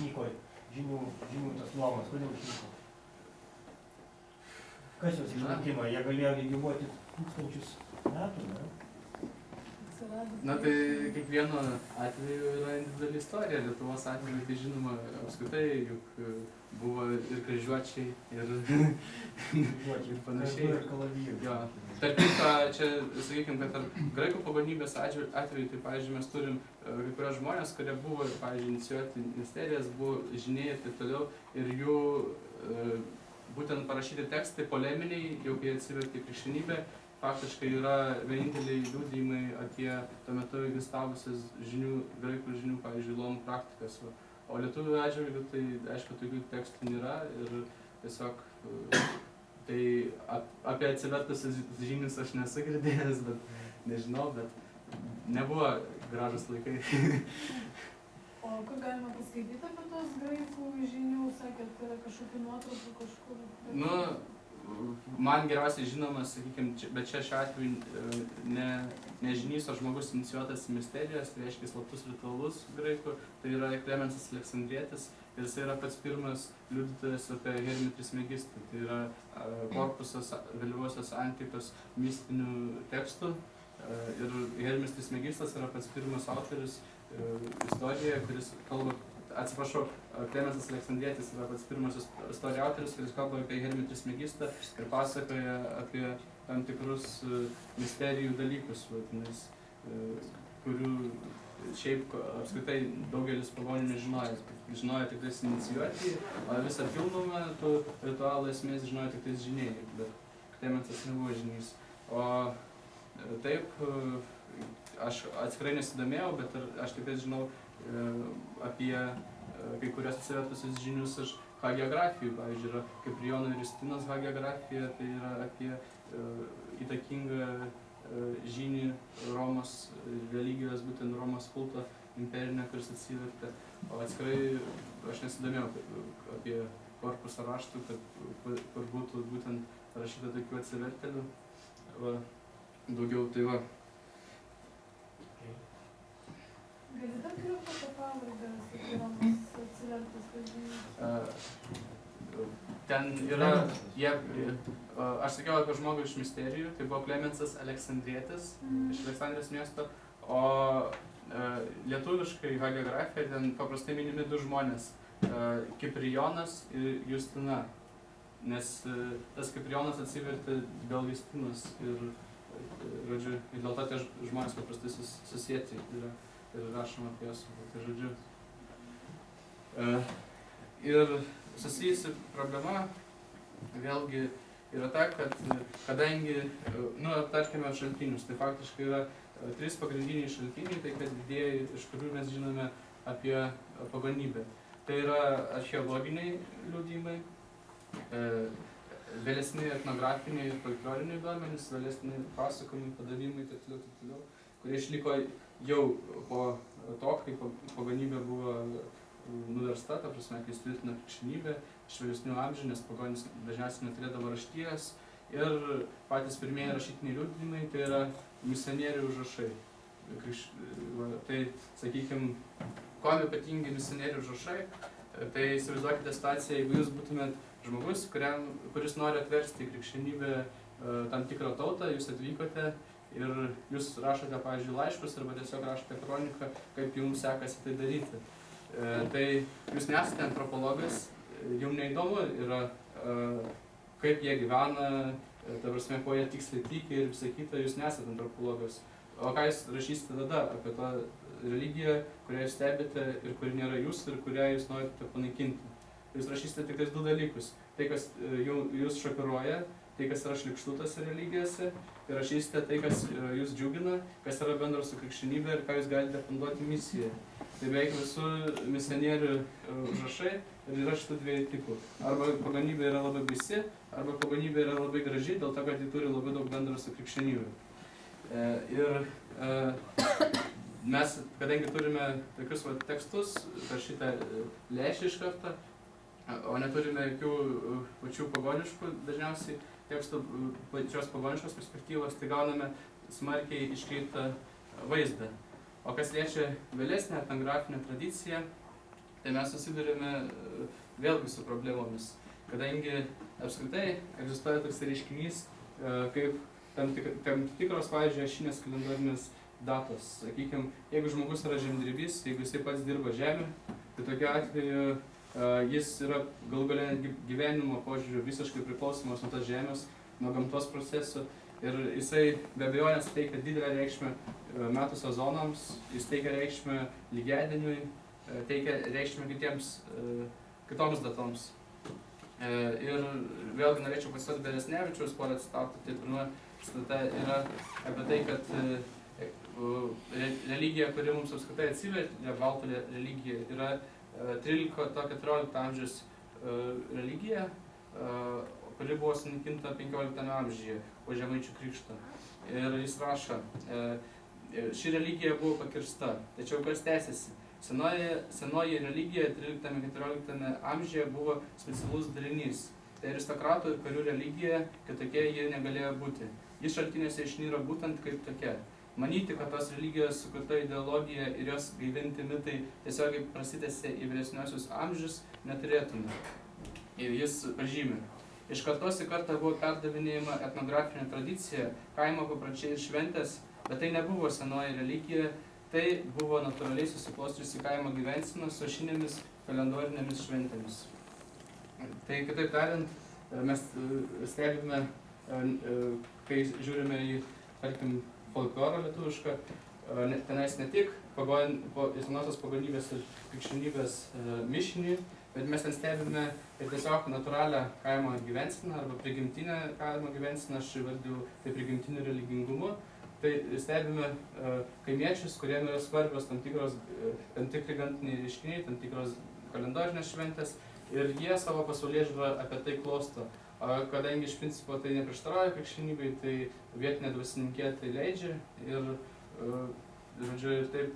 išnyko žinių tas luomas, kodėl išnyko? Kas jos išnaikino? Jie galėjo gyvuoti tūkstančius metų, ne? Na tai kiekvieno atveju yra individuali istorija. Lietuvos atveju tai žinoma apskritai, juk buvo ir kryžiuočiai, ir panašiai. Ir kalavijų. Jo. Tarp kitko, čia sakykime, kad tarp graikų pagonybės atveju, tai pavyzdžiui, mes turim kai kurios žmonės, kurie buvo, pavyzdžiui, inicijuoti ministerijas, buvo žiniai ir taip toliau, ir jų būtent parašyti tekstai poleminiai, jau kai atsivertė krikščionybę, faktiškai yra vieninteliai liudijimai apie tuo metu egzistavusias graikų žinių, pavyzdžiui, luomų praktikas. O lietuvių atžvilgiu, tai aišku, tokių tekstų nėra ir tiesiog tai apie atsivertusius žinius aš nesu girdėjęs, bet nežinau, bet nebuvo gražus laikai. O kur galima paskaityti apie tos graikų žinių, sakėt, yra kažkokių nuotraukų kažkur? Nu, man geriausiai žinomas, sakykime, bet čia šiuo atveju ne žinys, o žmogus inicijuotas į misterijas, tai reiškia slaptus ritualus graikų, tai yra Klemensas Aleksandrietis ir jis yra pats pirmas liudytojas apie Hermį Trismegistą, tai yra korpusas vėlyvosios antikos mistinių tekstų ir Hermis Trismegistas yra pats pirmas autorius istorijoje, kuris kalba. Atsiprašau, Klemensas Aleksandrietis yra pats pirmasis istorijos autorius, kuris kalba apie Hermį Trismegistą ir pasakoja apie tam tikrus misterijų dalykus, kurių šiaip apskritai daugelis pagonių nežinojo. Žinojo tik tais inicijuoti, o visą pilnumą tų ritualų esmės žinojo tik tais žiniai, bet Klemensas nebuvo žinys. O taip, aš atskirai nesidomėjau, bet aš tik žinau apie kai kurias atsivertusius žinius iš hagiografijų. Pavyzdžiui, yra Kiprijono ir Justinos hagiografija, tai yra apie įtakingą žynį Romos religijos, būtent Romos kulto imperinę, kuris atsivertė. O atskirai aš nesidomėjau apie korpusą raštų, kur būtų būtent rašyta tokių atsivertėlių. Daugiau tai va. Gali dar geriau apie pavardes, apie Romos atsivertus pažinimus? Ten yra, aš sakiau apie žmogų iš misterijų, tai buvo Klemensas Aleksandrietis iš Aleksandrijos miesto, o lietuviškai hagiografija ten paprastai minimi du žmonės, Kiprijonas ir Justina, nes tas Kiprijonas atsivertė dėl Justinos ir, žodžiu, dėl to tie žmonės paprastai susieti yra. Ir rašoma apie jas, tai žodžiu. Ir susijusi problema vėlgi yra ta, kad kadangi, aptarkime šaltinius, tai faktiškai yra trys pagrindiniai šaltiniai, tai kad didieji, iš kurių mes žinome apie pagonybę. Tai yra archeologiniai liudijimai, vėlesni etnografiniai ir folkloriniai duomenys, vėlesni pasakojimai, padavimai, taip toliau, kurie išliko jau po to, kai pagonybė buvo nuversta, ta prasme, kai įtvirtino krikščionybę iš vėlesnių amžių, nes pagonys dažniausiai neturėdavo raštijas. Ir patys pirmieji rašytiniai liudijimai, tai yra misionierių užrašai. Tai, sakykime, kuo ypatingi misionierių užrašai, tai įsivaizduokite situaciją, jeigu jūs būtumėt žmogus, kuris nori atversti į krikščionybę tam tikrą tautą, jūs atvykote ir jūs rašote, pavyzdžiui, laiškus arba tiesiog rašote kroniką, kaip jums sekasi tai daryti. Tai jūs nesate antropologas, jums neįdomu yra, kaip jie gyvena, ta prasme, ko jie tiksliai tiki ir visą kitą, jūs nesate antropologas. O ką jūs rašysite tada apie tą religiją, kurią jūs stebite ir kuri nėra jūs ir kurią jūs norite panaikinti? Jūs rašysite tik tais du dalykus. Tai, kas jūs šokiruoja, tai, kas yra šlykštu tose religijose, ir rašysite tai, kas jūs džiugina, kas yra bendra su krikščionybė ir ką jūs galite funduoti misiją. Tai beveik visų misionierių užrašai ir yra šitų dviejų tipų. Arba pagonybė yra labai baisi, arba pagonybė yra labai graži, dėl to, kad ji turi labai daug bendro su krikščionybė. Ir mes, kadangi turime tokius tekstus, rašytą lėšį iš karto, o neturime jokių pačių pagoniškų dažniausiai tekstų pačios pagoniškos perspektyvos, tai gauname smarkiai iškreiptą vaizdą. O kas liečia vėlesnę etnografinę tradiciją, tai mes susidurime vėlgi su problemomis, kadangi apskritai egzistuoja toks reiškinys kaip tam tikros, pavyzdžiui, ašinės kalendorinės datos. Sakykime, jeigu žmogus yra žemdirbys, jeigu jisai pats dirba žemę, tai tokiu atveju jis yra galų gale gyvenimo požiūriu visiškai priklausomas nuo tos žemės, nuo gamtos procesų ir jisai be abejonės teikia didelę reikšmę metų sezonams, jis teikia reikšmę lygiadieniui, teikia reikšmę kitoms datoms. Ir vėlgi norėčiau pasituoti Beresnevičiaus porą citatų. Tai pirma citata yra apie tai, kad religija, kuri mums apskritai atsiveria, baltų religija, yra 13-14 amžiaus religija, kuri buvo sunaikinta 15 amžiuje po Žemaičių krikšto. Ir jis rašo, ši religija buvo pakirsta, tačiau kas tęsiasi. Senoji religija 13-14 amžiuje buvo specialus darinys. Tai aristokratų ir karių religija, kitokia ji negalėjo būti. Ji šaltiniuose išnyra būtent kaip tokia. Manyti, kad tos religijos sukurta ideologija ir jos gaivinti mitai tiesiogiai prasitęsė į vyresniuosius amžius neturėtume. Ir jis pažymi. Iš kartos į kartą buvo perdavinėjama etnografinė tradicija, kaimo papročiai ir šventės, bet tai nebuvo senoji religija, tai buvo natūraliai susiklostriusi kaimo gyvensena su ašinėmis kalendorinėmis šventėmis. Tai kitaip tariant, mes stebime, kai žiūrime į, tarkim, folklorą lietuvišką, tenais ne tik senosios pagonybės ir krikščionybės mišinį, bet mes ten stebime ir tiesiog natūralią kaimo gyvenseną arba prigimtinę kaimo gyvenseną, aš įvardiju tai prigimtiniu religingumu. Tai stebime kaimiečius, kuriem yra svarbios tam tikri gamtiniai reiškiniai, tam tikros kalendorinės šventės ir jie savo pasaulėžiūrą apie tai klosto. Kadangi iš principo tai neprieštarauja krikščionybei, tai vietinė dvasininkė tai leidžia ir, žodžiu, ir taip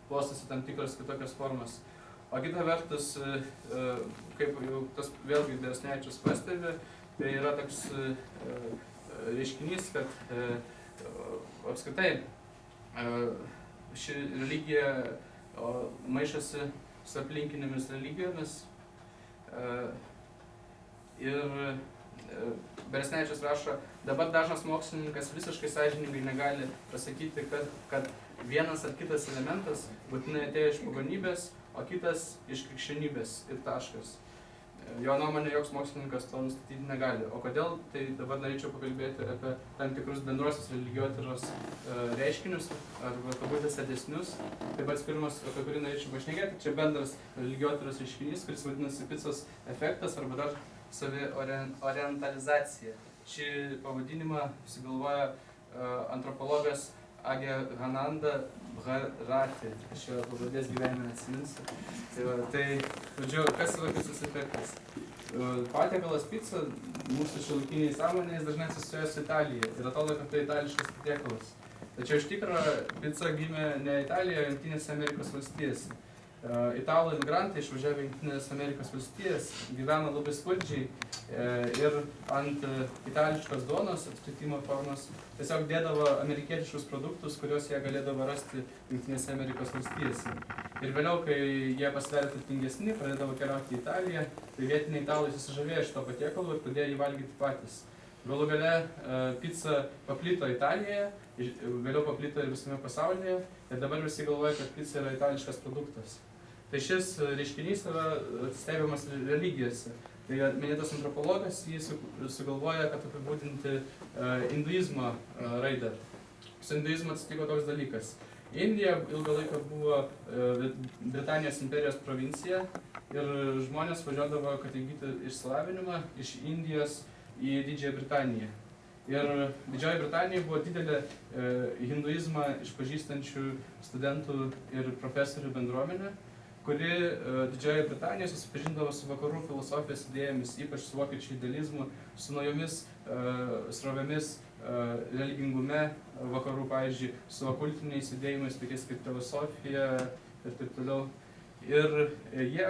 klostosi tam tikros kitokios formas. O kita vertus, kaip jau tas vėlgi Beresnevičius pastebi, tai yra toks reiškinys, kad apskritai ši religija maišosi su aplinkinėmis religijomis ir Beresnevičius rašo, dabar dažnas mokslininkas visiškai sąžiningai negali pasakyti, kad vienas ar kitas elementas būtinai atėjo iš pagonybės, o kitas iš krikščionybės ir taškas. Jo nuomonė, joks mokslininkas to nustatyti negali. O kodėl? Tai dabar norėčiau pakalbėti apie tam tikrus bendruosius religiotyros reiškinius arba kabutės dėsnius. Tai pats pirmas, apie kurį norėčiau pašnekėti, čia bendras religiotyros reiškinys, kuris vadinasi picos efektas arba dar saviorientalizacija. Šį pavadinimą sugalvoja antropologas Agyananda Bharati. Aš jo pavardės gyvenime atsiminsiu. Tai, žodžiu, kas yra picos efektas? Patiekalas pica mūsų šiuolaikiniai sąmonės dažnai asocijuoja su Italija ir atrodo, kad tai itališkas patiekalas. Tačiau iš tikro pica gimė ne Italijoje, o Jungtinėse Amerikos valstijose. Italų imigrantai išvažiavę Jungtinės Amerikos valstijas gyveno labai skurdžiai ir ant itališkos duonos apskritimo formos tiesiog dėdavo amerikietiškus produktus, kuriuos jie galėdavo rasti Jungtinėse Amerikos valstijose. Ir vėliau, kai jie pasidarė turtingesni, pradėdavo keliauti į Italiją, tai vietiniai italai susižavėjo šito patiekalu ir pradėjo jį valgyti patys. Galų gale pica paplito Italijoje, vėliau paplito ir visame pasaulyje ir dabar visi galvoja, kad pica yra itališkas produktas. Tai šis reiškinys yra stebimas religijose. Tai minėtas antropologas jį sugalvoja, kad apibūdinti hinduizmo raidą. Su hinduizmu atsitiko toks dalykas. Indija ilgą laiką buvo Britanijos imperijos provincija ir žmonės važiuodavo, kad įgyti išsilavinimą iš Indijos į Didžiąją Britaniją. Ir Didžioji Britanija buvo didelė hinduizmą išpažįstančių studentų ir profesorių bendruomenė, kuri Didžioji Britanija susipažindavo su vakarų filosofijos idėjomis, ypač su vokiečių idealizmu, su naujomis srovėmis religingume vakarų, pavyzdžiui, su okultiniais judėjimais, tokiais kaip teosofija ir taip toliau. Ir jie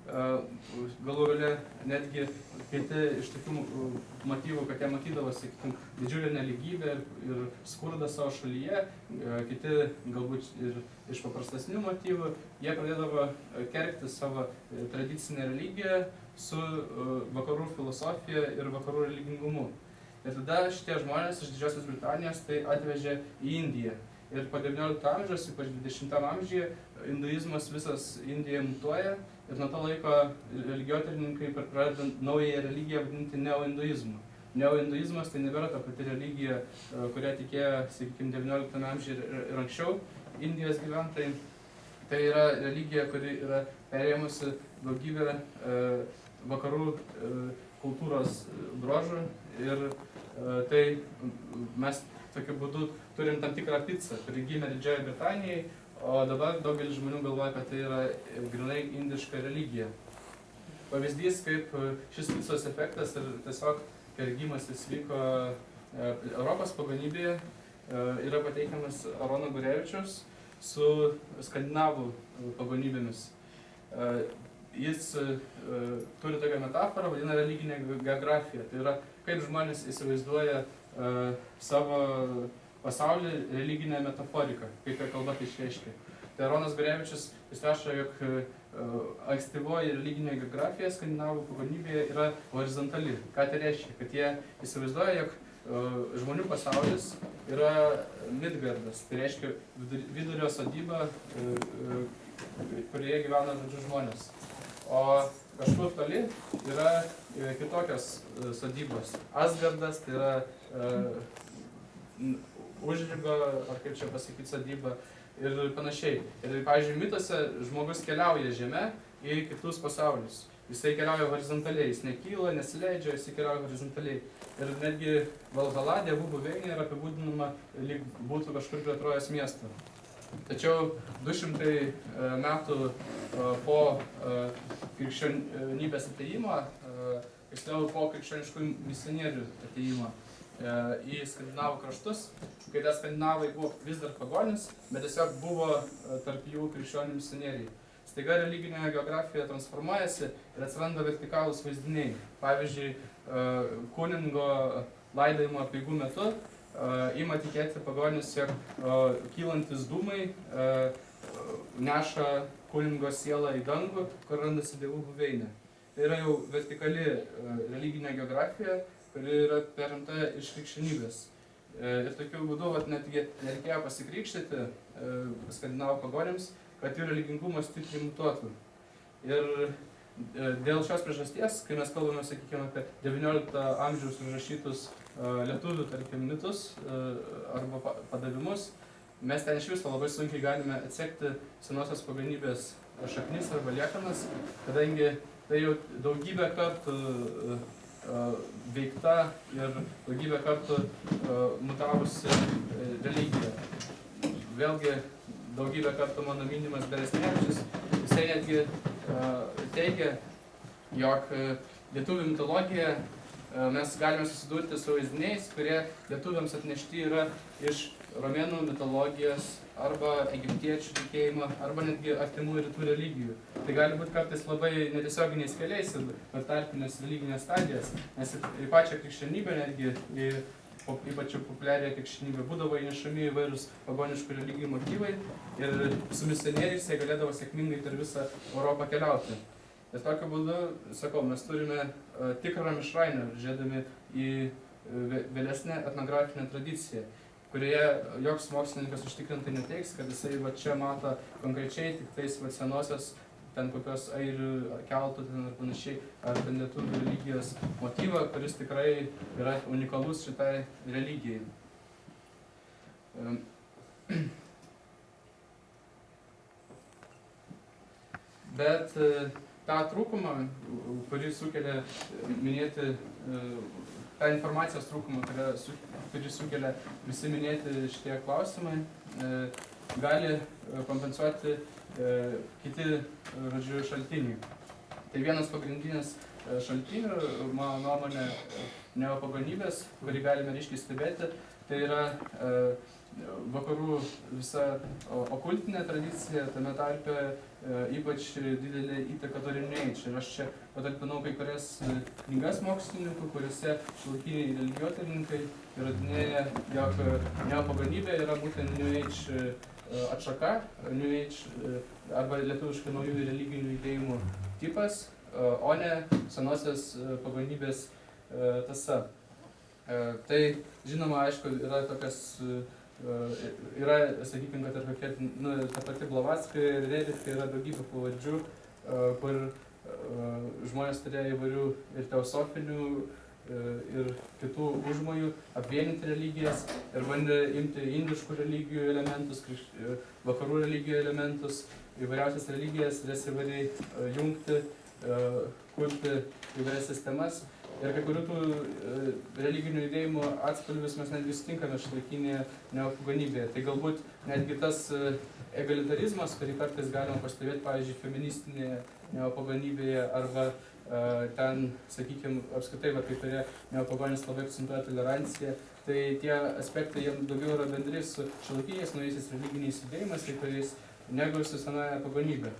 galų gale netgi kiti iš tokių motyvų, kad jie matydavo, sakykim, didžiulę neligybę ir skurdą savo šalyje, kiti galbūt ir iš paprastesnių motyvų, jie pradėdavo kergti savo tradicinę religiją su vakarų filosofija ir vakarų religingumu. Ir tada šitie žmonės iš Didžiosios Britanijos tai atvežė į Indiją. Ir po 19 amžiaus, ypač 20 amžiuje, hinduizmas visas Indijoje mutuoja ir nuo to laiko religijotyrininkai pradeda naująją religiją vadinti neohinduizmu. Neohinduizmas tai nebėra ta pati religija, kurią tikėjo, sakykime, 19 amžiuje ir anksčiau Indijos gyventojai. Tai yra religija, kuri yra perėmusi daugybę vakarų kultūros bruožų ir tai mes tokiu būdu turim tam tikrą picą, kuri gimė Didžiojoje Britanijai, o dabar daugelis žmonių galvoja, kad tai yra grinai indiška religija. Pavyzdys, kaip šis picos efektas ir tiesiog kergimasis vyko Europos pagonybėje, yra pateikiamas Arono Gurevičiaus su skandinavų pagonybėmis. Jis turi tokią metaforą, vadina religinę geografiją. Tai yra, kaip žmonės įsivaizduoja savo pasaulį religinę metaforiką, kaip jo kalba tai išreiškia. Tai Aronas Gurevičius jis rašo, jog ankstyvoji religinė geografija skandinavų pagonybėje yra horizontali. Ką tai reiškia? Kad jie įsivaizduoja, jog žmonių pasaulis yra Midgardas, tai reiškia vidurio sodyba, kurioje gyvena žmonės. O kažkur toli yra kitokios sodybos. Asgardas, tai yra užrigo, ar kaip čia pasakyti, sodyba ir panašiai. Ir, pavyzdžiui, mituose žmogus keliauja žeme į kitus pasaulius. Jisai keliauja horizontaliai, jis nekyla, nesileidžia, jisai keliauja horizontaliai. Ir netgi Valhalla, dievų buveinė, yra apibūdinama, lyg būtų kažkur prie Trojos miesto. Tačiau 200 metų po krikščionybės atėjimo, tiksliau po krikščioniškų misionierių atėjimo į skandinavų kraštus, kai tie skandinavai buvo vis dar pagonis, bet tiesiog buvo tarp jų krikščionių misionieriai. Staiga religinė geografija transformuojasi ir atsiranda vertikalūs vaizdiniai. Pavyzdžiui, kunigo laidojimo apeigų metu ima tikėti pagonis, jog kylantis dūmai neša kunigo sielą į dangų, kur randasi dievų buveinė. Tai yra jau vertikali religinė geografija, kuri yra perimta iš krikščionybės. Ir tokiu būdu netgi nereikėjo pasikrikštyti skandinavų pagonims, kad jų religingumas stipriai mutuotų. Ir dėl šios priežasties, kai mes kalbame, sakykime, apie 19 amžiaus užrašytus lietuvių, tarkim, mitus arba padavimus, mes ten iš viso labai sunkiai galime atsekti senosios pagonybės šaknis arba liekanas, kadangi tai jau daugybę kartų veikta ir daugybę kartų mutavusi religija. Vėlgi, daugybę kartų mano minimas Beresnevičius, jisai netgi teigia, jog lietuvių mitologija mes galime susidurti su vaizdiniais, kurie lietuviams atnešti yra iš romėnų mitologijos arba egiptiečių tikėjimo, arba netgi artimų rytų religijų. Tai gali būti kartais labai netiesioginiais keliais ir per tarpinės religinės stadijas, nes į pačią krikščionybę, netgi ypač populiarią krikščionybę, būdavo įnešami įvairūs pagoniškų religijų motyvai ir su misionieriais jie galėdavo sėkmingai per visą Europą keliauti. Ir tokiu būdu, sakau, mes turime tikrą mišrainę, žiūrėdami į vėlesnę etnografinę tradiciją, kurioje joks mokslininkas užtikrintai neteiks, kad jisai va čia mato konkrečiai tik tais va senosios ten kokios airių keltų ten ir panašiai, ar ten lietuvių religijos motyvą, kuris tikrai yra unikalus šitai religijai. Bet tą trūkumą, kurį sukelia minėti, tą informacijos trūkumą, kurį sukelia visi minėti šitie klausimai, gali kompensuoti kiti šaltiniai. Tai vienas pagrindinis šaltinių, mano nuomonė, neopagonybės, kurį galime ryškiai stebėti, tai yra vakarų visa okultinė tradicija, tame tarpe ypač didelė įtaka turi New Age. Ir aš čia patalpinau kai kurias knygas mokslininkų, kuriuose šiuolaikiniai religijotyrininkai įrodinėja, jog neopaganybė yra būtent New Age atšaka, New Age arba lietuviškai naujųjų religinių judėjimų tipas, o ne senosios pagonybės tąsa. Tai, žinoma, aišku, yra tokias, yra, sakykime, kad ir kokia, ta pati Blavatskai ir Rerichai yra daugybė pavardžių, kur žmonės turėjo įvairių ir teosofinių, ir kitų užmojų apvienyti religijas ir bandė imti indiškų religijų elementus, vakarų religijų elementus, įvairiausias religijas, jas įvairiai jungti, kurti įvairias sistemas. Ir kai kurių tų religinių judėjimų atspalvius mes netgi sutinkame šiuolaikinėje neopagonybėje. Tai galbūt netgi tas egalitarizmas, kurį kartais galima pastebėti, pavyzdžiui, feministinėje neopagonybėje arba ten, sakykime, apskritai, kai kurie neopagonys labai akcentuoja toleranciją, tai tie aspektai jiems daugiau yra bendri su šiuolaikiniais naujaisiais religiniais judėjimais, kai kuriais negu su senąja pagonybė.